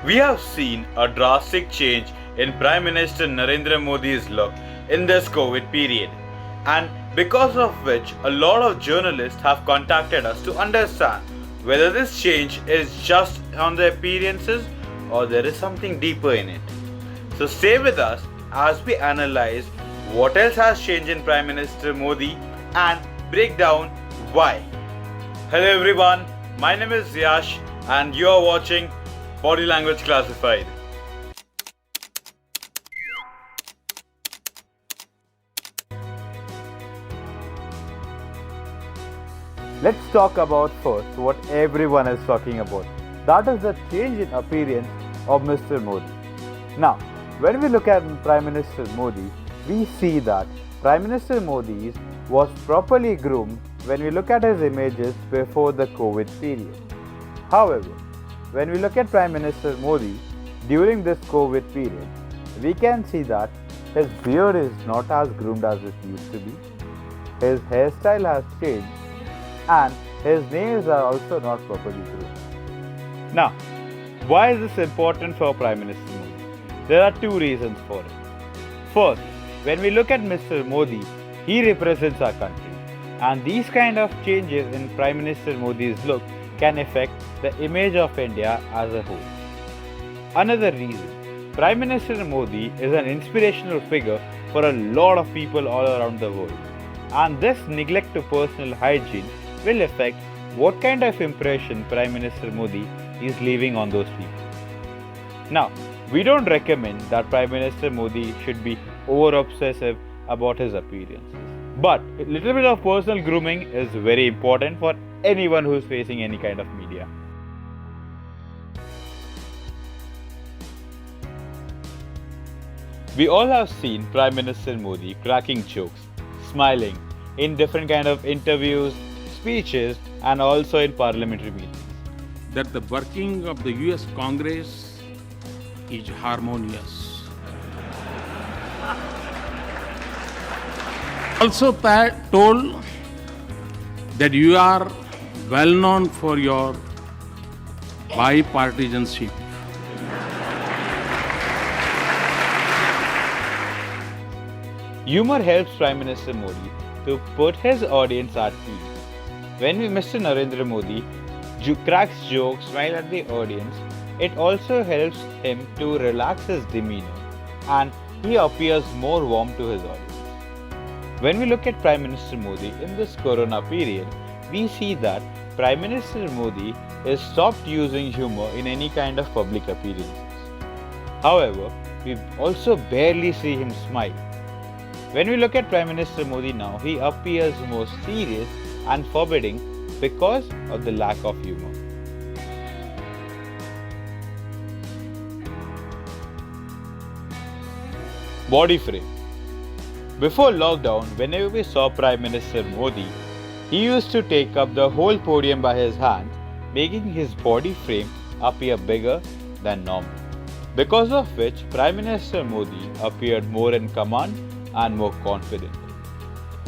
We have seen a drastic change in Prime Minister Narendra Modi's look in this COVID period, and because of which a lot of journalists have contacted us to understand whether this change is just on the appearances or there is something deeper in it. So stay with us as we analyze what else has changed in Prime Minister Modi and break down why. Hello everyone, my name is Yash and you are watching Body Language Classified. Let's talk about first what everyone is talking about. That is the change in appearance of Mr. Modi. Now, when we look at Prime Minister Modi, we see that Prime Minister Modi was properly groomed when we look at his images before the COVID period. However, when we look at Prime Minister Modi during this COVID period, we can see that his beard is not as groomed as it used to be. His hairstyle has changed and his nails are also not properly groomed. Now, why is this important for Prime Minister Modi? There are two reasons for it. First, when we look at Mr. Modi, he represents our country, and these kind of changes in Prime Minister Modi's look can affect the image of India as a whole. Another reason, Prime Minister Modi is an inspirational figure for a lot of people all around the world, and this neglect to personal hygiene will affect what kind of impression Prime Minister Modi is leaving on those people. Now, we don't recommend that Prime Minister Modi should be over-obsessive about his appearances. But a little bit of personal grooming is very important for anyone who is facing any kind of media. We all have seen Prime Minister Modi cracking jokes, smiling in different kind of interviews, speeches and also in parliamentary meetings. That the working of the US Congress is harmonious. Also told that you are well known for your bipartisanship. Humor helps Prime Minister Modi to put his audience at ease. When Mr. Narendra Modi cracks jokes while at the audience, it also helps him to relax his demeanor and he appears more warm to his audience. When we look at Prime Minister Modi in this corona period, we see that Prime Minister Modi has stopped using humor in any kind of public appearances. However, we also barely see him smile. When we look at Prime Minister Modi now, he appears more serious and forbidding because of the lack of humor. Body frame. Before lockdown, whenever we saw Prime Minister Modi, he used to take up the whole podium by his hands, making his body frame appear bigger than normal. Because of which, Prime Minister Modi appeared more in command and more confident.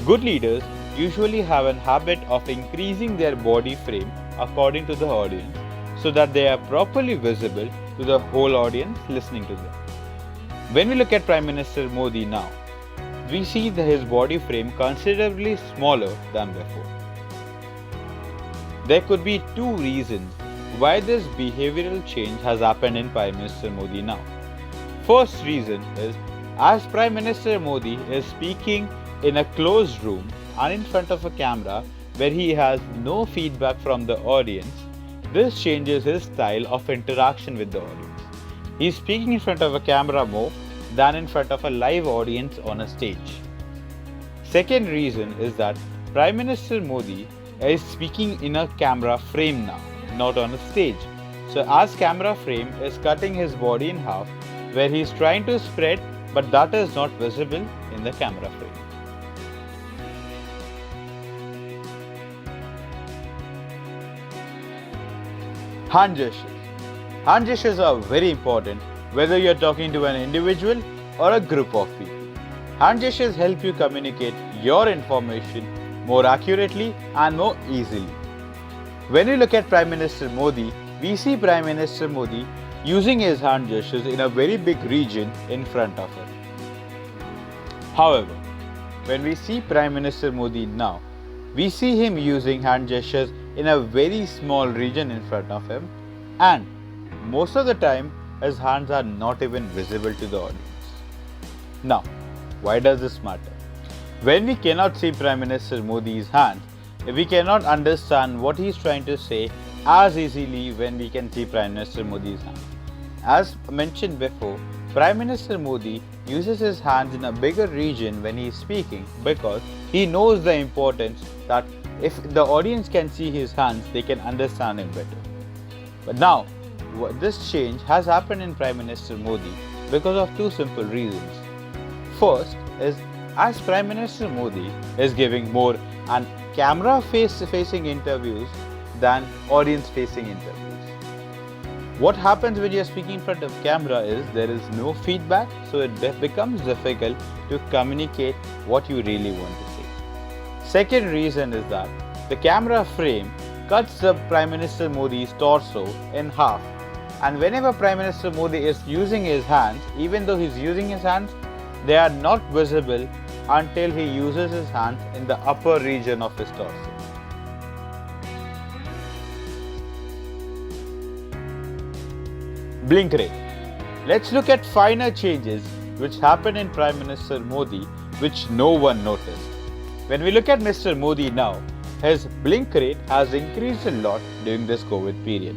Good leaders usually have a habit of increasing their body frame according to the audience so that they are properly visible to the whole audience listening to them. When we look at Prime Minister Modi now, we see his body frame considerably smaller than before. There could be two reasons why this behavioral change has happened in Prime Minister Modi now. First reason is, as Prime Minister Modi is speaking in a closed room and in front of a camera where he has no feedback from the audience, this changes his style of interaction with the audience. He is speaking in front of a camera more than in front of a live audience on a stage. Second reason is that Prime Minister Modi is speaking in a camera frame now, not on a stage. So as camera frame is cutting his body in half, where he is trying to spread, but that is not visible in the camera frame. Hand gestures. Hand gestures are very important whether you are talking to an individual or a group of people. Hand gestures help you communicate your information more accurately and more easily. When we look at Prime Minister Modi, we see Prime Minister Modi using his hand gestures in a very big region in front of him. However, when we see Prime Minister Modi now, we see him using hand gestures in a very small region in front of him, and most of the time his hands are not even visible to the audience. Now, why does this matter? When we cannot see Prime Minister Modi's hands, we cannot understand what he is trying to say as easily when we can see Prime Minister Modi's hands. As mentioned before, Prime Minister Modi uses his hands in a bigger region when he is speaking because he knows the importance that if the audience can see his hands, they can understand him better. But now, this change has happened in Prime Minister Modi because of two simple reasons. First is, as Prime Minister Modi is giving more and camera facing interviews than audience facing interviews. What happens when you are speaking in front of camera is there is no feedback, so it becomes difficult to communicate what you really want to say. Second reason is that the camera frame cuts the Prime Minister Modi's torso in half, and whenever Prime Minister Modi is using his hands, even though he's using his hands, they are not visible until he uses his hands in the upper region of his torso. Blink rate. Let's look at finer changes which happen in Prime Minister Modi which no one noticed. When we look at Mr. Modi now, his blink rate has increased a lot during this COVID period.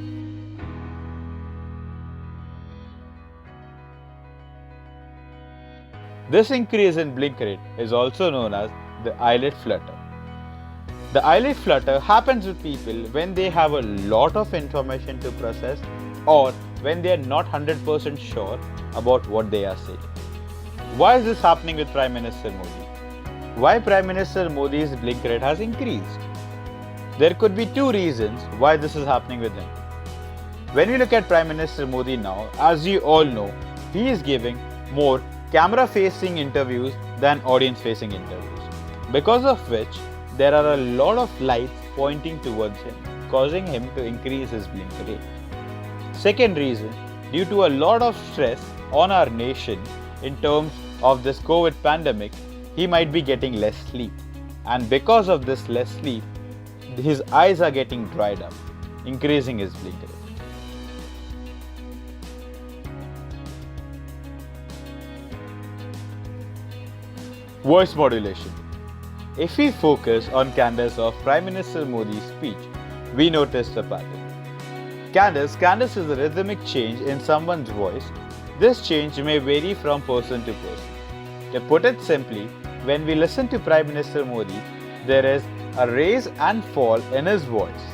This increase in blink rate is also known as the eyelid flutter. The eyelid flutter happens with people when they have a lot of information to process or when they are not 100% sure about what they are saying. Why is this happening with Prime Minister Modi? Why Prime Minister Modi's blink rate has increased? There could be two reasons why this is happening with him. When we look at Prime Minister Modi now, as you all know, he is giving more camera-facing interviews than audience-facing interviews, because of which there are a lot of lights pointing towards him, causing him to increase his blink rate. Second reason, due to a lot of stress on our nation in terms of this COVID pandemic, he might be getting less sleep, and because of this less sleep, his eyes are getting dried up, increasing his blink rate. Voice modulation. If we focus on cadence of Prime Minister Modi's speech, we notice the pattern. Cadence is a rhythmic change in someone's voice. This change may vary from person to person. To put it simply, when we listen to Prime Minister Modi, there is a raise and fall in his voice.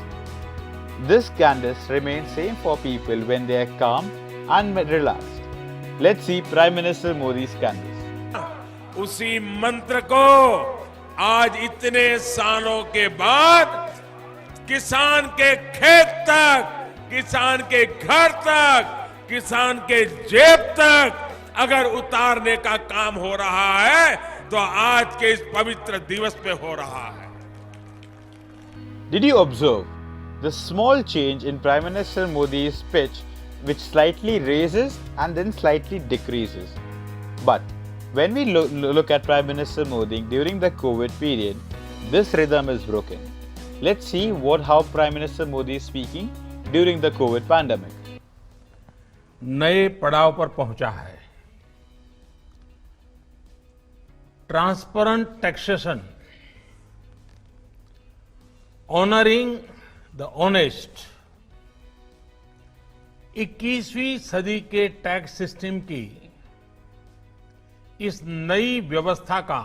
This cadence remains same for people when they are calm and relaxed. Let's see Prime Minister Modi's cadence. उसी मंत्र को आज इतने सालों के बाद किसान के खेत तक, किसान के घर तक, किसान के जेब तक अगर उतारने का काम हो रहा है तो आज के इस पवित्र दिवस पे हो रहा है. Did you observe the small change in Prime Minister Modi's pitch, which slightly raises and then slightly decreases? But when we look at Prime Minister Modi during the COVID period, this rhythm is broken. Let's see how Prime Minister Modi is speaking during the COVID pandemic. नए पड़ाव पर पहुंचा है. Transparent taxation, honouring the honest, 21वीं सदी के tax system की इस नई व्यवस्था का.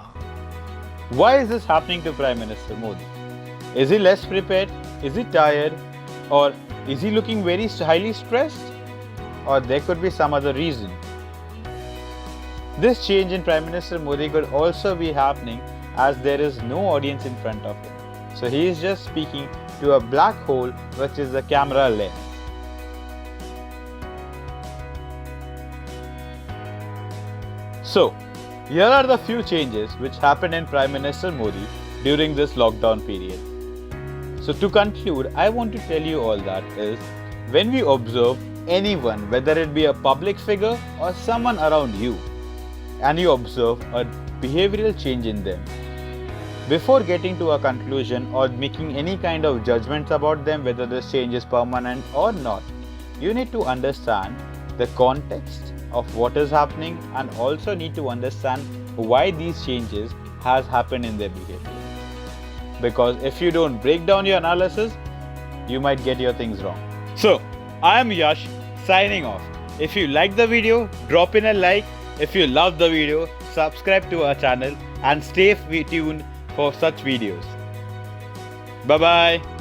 Why is this happening to Prime Minister Modi? Is he less prepared? Is he tired? Or is he looking very highly stressed? Or there could be some other reason. This change in Prime Minister Modi could also be happening as there is no audience in front of him. So he is just speaking to a black hole, which is the camera lens. So, here are the few changes which happened in Prime Minister Modi during this lockdown period. So to conclude, I want to tell you all that is, when we observe anyone, whether it be a public figure or someone around you, and you observe a behavioral change in them, before getting to a conclusion or making any kind of judgments about them, whether this change is permanent or not, you need to understand the context of what is happening and also need to understand why these changes has happened in their behavior. Because if you don't break down your analysis, you might get your things wrong. So, I am Yash signing off. If you like the video, drop in a like. If you love the video, subscribe to our channel and stay tuned for such videos. Bye bye.